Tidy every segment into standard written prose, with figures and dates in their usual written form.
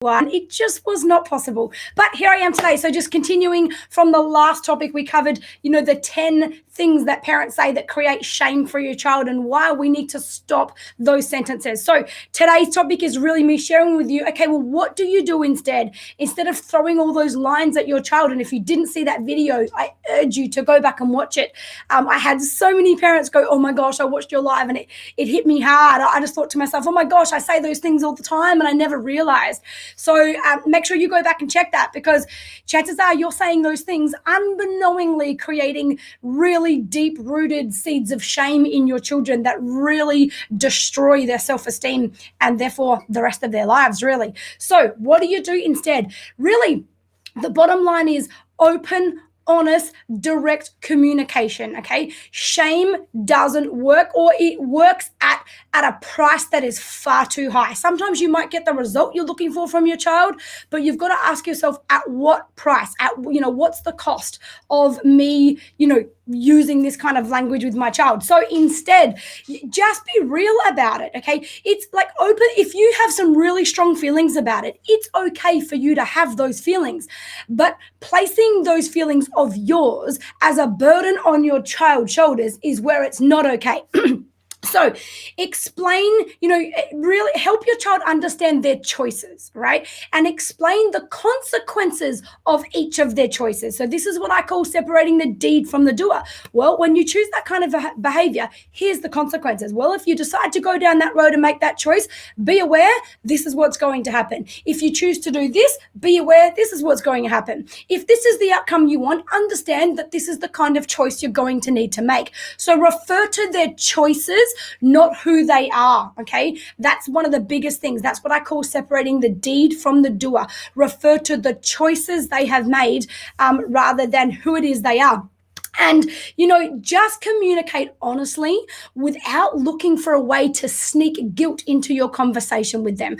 one. It just was not possible. But here I am today. So just continuing from the last topic, we covered, the 10 things that parents say that create shame for your child and why we need to stop those sentences. So today's topic is really me sharing with you, okay, well, what do you do instead? Instead of throwing all those lines at your child, and if you didn't see that video, I urge you to go back and watch it. I had so many parents go, oh my gosh, I watched your live and it hit me hard. I just thought to myself, oh my gosh, I say those things all the time and I never realized. So make sure you go back and check that, because chances are you're saying those things unbeknowingly, creating really deep-rooted seeds of shame in your children that really destroy their self-esteem and therefore the rest of their lives, really. So what do you do instead? Really, the bottom line is open, honest, direct communication, okay? Shame doesn't work, or it works at a price that is far too high. Sometimes you might get the result you're looking for from your child, but you've got to ask yourself, at what price? What's the cost of me, using this kind of language with my child? So instead, just be real about it, okay? It's like open. If you have some really strong feelings about it, it's okay for you to have those feelings, but placing those feelings of yours as a burden on your child's shoulders is where it's not okay. So explain, really help your child understand their choices, right? And explain the consequences of each of their choices. So this is what I call separating the deed from the doer. Well, when you choose that kind of behavior, here's the consequences. Well, if you decide to go down that road and make that choice, be aware this is what's going to happen. If you choose to do this, be aware this is what's going to happen. If this is the outcome you want, understand that this is the kind of choice you're going to need to make. So refer to their choices, not who they are, okay? That's one of the biggest things. That's what I call separating the deed from the doer. Refer to the choices they have made rather than who it is they are. And, just communicate honestly without looking for a way to sneak guilt into your conversation with them.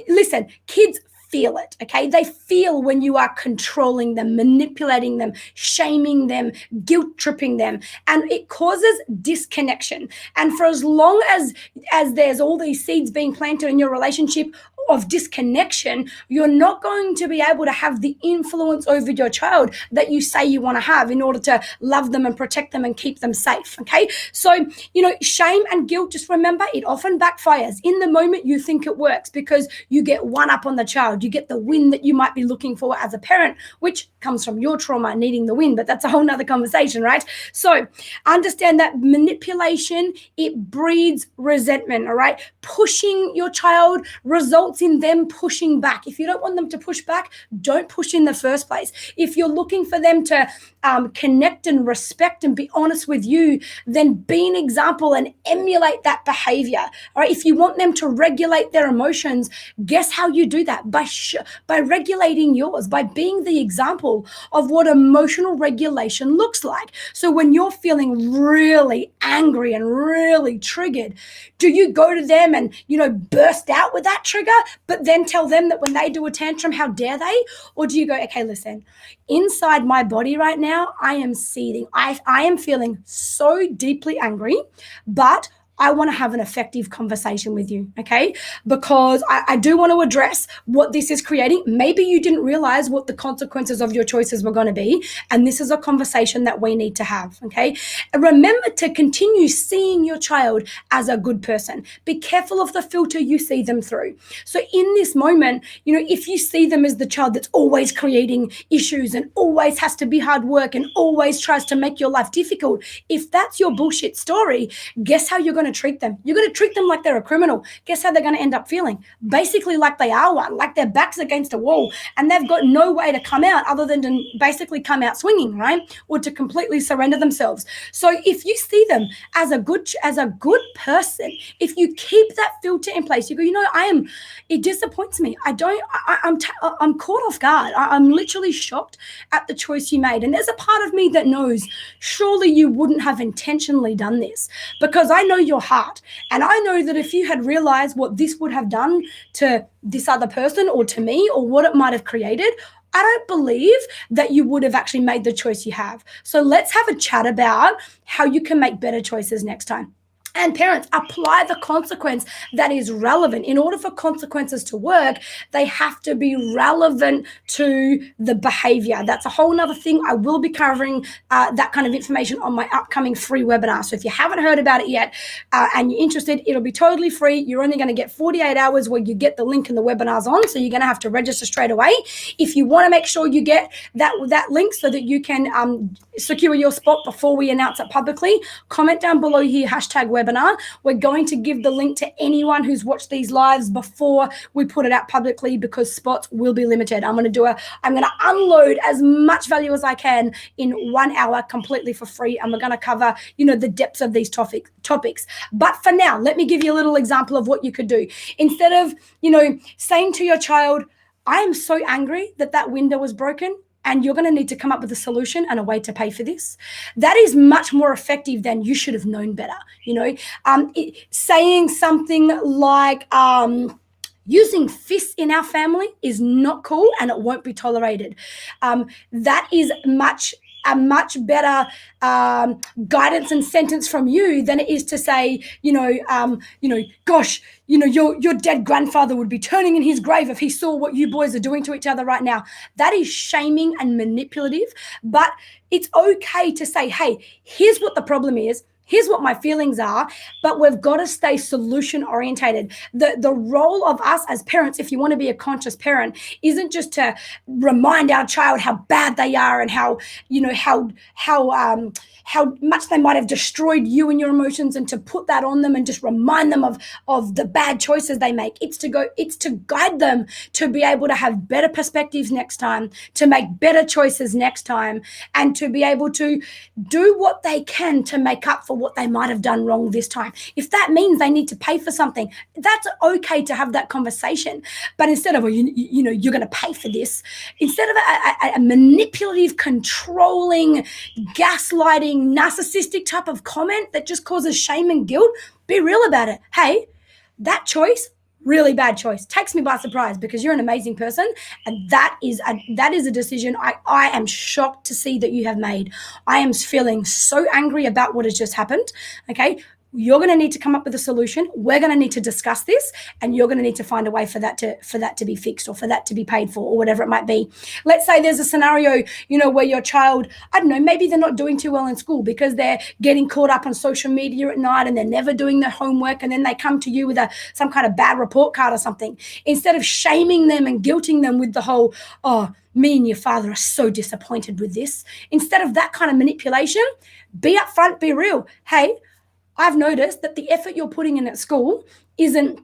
Listen, kids feel it, okay? They feel when you are controlling them, manipulating them, shaming them, guilt tripping them, and it causes disconnection. And for as long as there's all these seeds being planted in your relationship of disconnection, you're not going to be able to have the influence over your child that you say you want to have in order to love them and protect them and keep them safe, okay? So, shame and guilt, just remember, it often backfires. In the moment, you think it works because you get one up on the child. You get the win that you might be looking for as a parent, which comes from your trauma, needing the win, but that's a whole nother conversation, right? So understand that manipulation, it breeds resentment, all right? Pushing your child results in them pushing back. If you don't want them to push back, don't push in the first place. If you're looking for them to connect and respect and be honest with you, then be an example and emulate that behavior. All right. If you want them to regulate their emotions, guess how you do that? By regulating yours, by being the example of what emotional regulation looks like. So when you're feeling really angry and really triggered, do you go to them and, burst out with that trigger, but then tell them that when they do a tantrum, how dare they? Or do you go, okay, listen, inside my body right now, I am seething. I am feeling so deeply angry, but I want to have an effective conversation with you, okay? Because I do want to address what this is creating. Maybe you didn't realize what the consequences of your choices were going to be, and this is a conversation that we need to have, okay? And remember to continue seeing your child as a good person. Be careful of the filter you see them through. So in this moment, if you see them as the child that's always creating issues and always has to be hard work and always tries to make your life difficult, if that's your bullshit story, guess how you're going to treat them? You're going to treat them like they're a criminal. Guess how they're going to end up feeling? Basically like they are one, like their back's against a wall and they've got no way to come out other than to basically come out swinging, right? Or to completely surrender themselves. So if you see them as a good person, if you keep that filter in place, you go, it disappoints me. I'm caught off guard. I'm literally shocked at the choice you made. And there's a part of me that knows surely you wouldn't have intentionally done this, because I know your heart. And I know that if you had realized what this would have done to this other person or to me, or what it might have created, I don't believe that you would have actually made the choice you have. So let's have a chat about how you can make better choices next time. And parents, apply the consequence that is relevant. In order for consequences to work, they have to be relevant to the behavior. That's a whole nother thing. I will be covering that kind of information on my upcoming free webinar. So if you haven't heard about it yet and you're interested, it'll be totally free. You're only going to get 48 hours where you get the link and the webinar's on. So you're going to have to register straight away. If you want to make sure you get that link so that you can secure your spot before we announce it publicly, comment down below here, #webinar. We're going to give the link to anyone who's watched these lives before we put it out publicly, because spots will be limited. I'm going to unload as much value as I can in 1 hour completely for free, and we're going to cover, the depths of these topics. But for now, let me give you a little example of what you could do. Instead of, saying to your child, I am so angry that window was broken, and you're going to need to come up with a solution and a way to pay for this. That is much more effective than you should have known better. Saying something like, using fists in our family is not cool and it won't be tolerated. That is a much better guidance and sentence from you than it is to say, gosh, your dead grandfather would be turning in his grave if he saw what you boys are doing to each other right now. That is shaming and manipulative, but it's okay to say, hey, here's what the problem is. Here's what my feelings are, but we've got to stay solution orientated. The role of us as parents, if you want to be a conscious parent, isn't just to remind our child how bad they are and how much they might have destroyed you and your emotions, and to put that on them and just remind them of the bad choices they make. It's to guide them to be able to have better perspectives next time, to make better choices next time, and to be able to do what they can to make up for what they might have done wrong this time. If that means they need to pay for something, that's okay to have that conversation. But instead of, you're going to pay for this, instead of a manipulative, controlling, gaslighting, narcissistic type of comment that just causes shame and guilt, be real about it. Hey, that choice, really bad choice, takes me by surprise, because you're an amazing person, and that is a decision I am shocked to see that you have made. I am feeling so angry about what has just happened. Okay, you're going to need to come up with a solution. We're going to need to discuss this, and you're going to need to find a way for that to be fixed, or for that to be paid for, or whatever it might be. Let's say there's a scenario, where your child, I don't know, maybe they're not doing too well in school because they're getting caught up on social media at night and they're never doing their homework, and then they come to you with some kind of bad report card or something. Instead of shaming them and guilting them with the whole, oh, me and your father are so disappointed with this. Instead of that kind of manipulation, be upfront, be real. Hey, I've noticed that the effort you're putting in at school isn't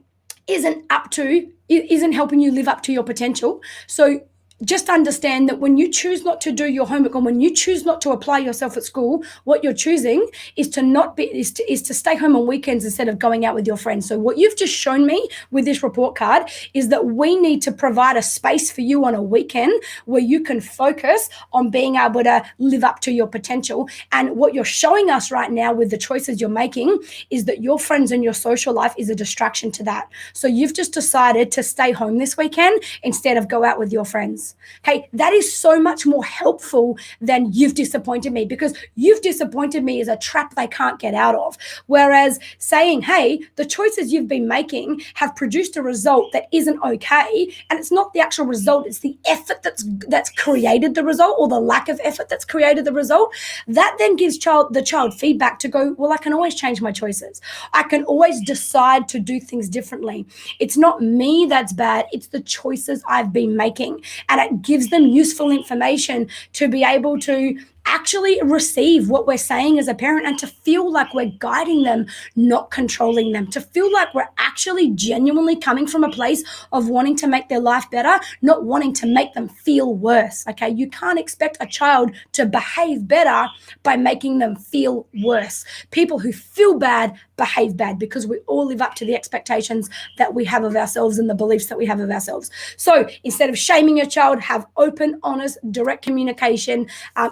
helping you live up to your potential. So just understand that when you choose not to do your homework, or when you choose not to apply yourself at school, what you're choosing is to stay home on weekends instead of going out with your friends. So what you've just shown me with this report card is that we need to provide a space for you on a weekend where you can focus on being able to live up to your potential. And what you're showing us right now with the choices you're making is that your friends and your social life is a distraction to that. So you've just decided to stay home this weekend instead of go out with your friends. Okay, that is so much more helpful than you've disappointed me, because you've disappointed me is a trap they can't get out of. Whereas saying, hey, the choices you've been making have produced a result that isn't okay, and it's not the actual result, it's the effort that's created the result, or the lack of effort that's created the result. That then gives the child feedback to go, well, I can always change my choices. I can always decide to do things differently. It's not me that's bad, it's the choices I've been making. And it gives them useful information to be able to actually receive what we're saying as a parent, and to feel like we're guiding them, not controlling them, to feel like we're actually genuinely coming from a place of wanting to make their life better, not wanting to make them feel worse. Okay, you can't expect a child to behave better by making them feel worse. People who feel bad behave bad, because we all live up to the expectations that we have of ourselves and the beliefs that we have of ourselves. So instead of shaming your child, have open, honest, direct communication.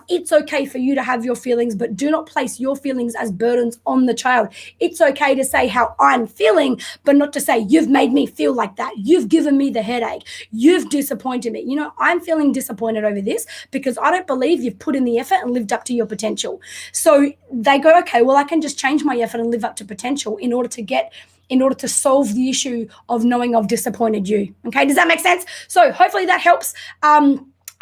It's okay for you to have your feelings, but do not place your feelings as burdens on the child. It's okay to say how I'm feeling, but not to say, you've made me feel like that. You've given me the headache. You've disappointed me. I'm feeling disappointed over this because I don't believe you've put in the effort and lived up to your potential. So they go, okay, well, I can just change my effort and live up to potential in order to solve the issue of knowing I've disappointed you. Okay, does that make sense? So hopefully that helps.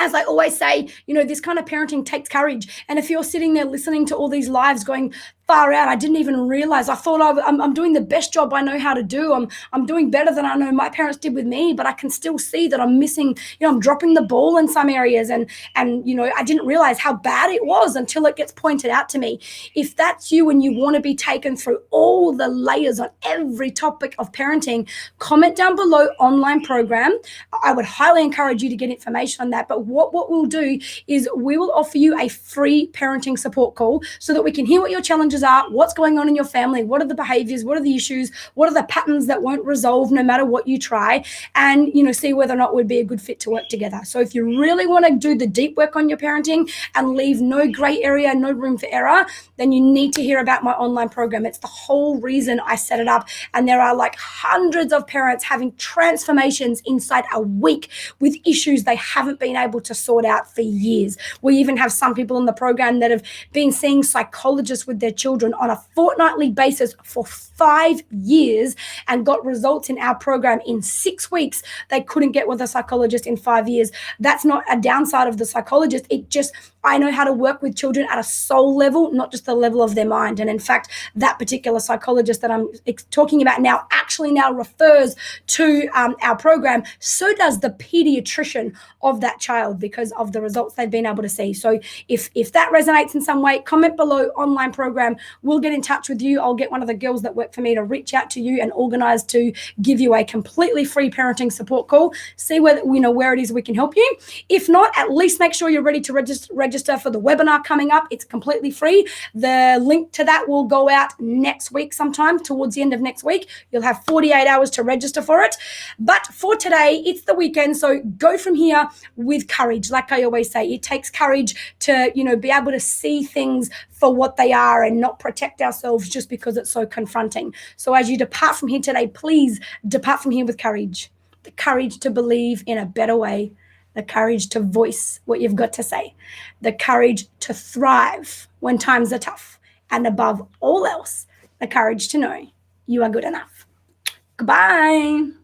As I always say, this kind of parenting takes courage. And if you're sitting there listening to all these lives going, far out, I didn't even realize. I thought I'm doing the best job I know how to do. I'm doing better than I know my parents did with me, but I can still see that I'm missing, I'm dropping the ball in some areas. And I didn't realize how bad it was until it gets pointed out to me. If that's you and you want to be taken through all the layers on every topic of parenting, comment down below online program. I would highly encourage you to get information on that. But what we'll do is we will offer you a free parenting support call so that we can hear what your challenges are, what's going on in your family, what are the behaviors, what are the issues, what are the patterns that won't resolve no matter what you try, and see whether or not we'd be a good fit to work together. So if you really want to do the deep work on your parenting and leave no gray area, no room for error, then you need to hear about my online program. It's the whole reason I set it up, and there are like hundreds of parents having transformations inside a week with issues they haven't been able to sort out for years. We even have some people in the program that have been seeing psychologists with their children on a fortnightly basis for 5 years and got results in our program in 6 weeks they couldn't get with a psychologist in 5 years. That's not a downside of the psychologist. I know how to work with children at a soul level, not just the level of their mind. And in fact, that particular psychologist that I'm talking about now actually now refers to our program. So does the pediatrician of that child because of the results they've been able to see. So if that resonates in some way, comment below online program. We'll get in touch with you. I'll get one of the girls that work for me to reach out to you and organize to give you a completely free parenting support call. See where it is we can help you. If not, at least make sure you're ready to register for the webinar coming up. It's completely free. The link to that will go out next week sometime, towards the end of next week. You'll have 48 hours to register for it. But for today, it's the weekend, so go from here with courage. Like I always say, it takes courage to, be able to see things for what they are and not protect ourselves just because it's so confronting. So as you depart from here today, please depart from here with courage. The courage to believe in a better way, the courage to voice what you've got to say, the courage to thrive when times are tough, and above all else, the courage to know you are good enough. Goodbye.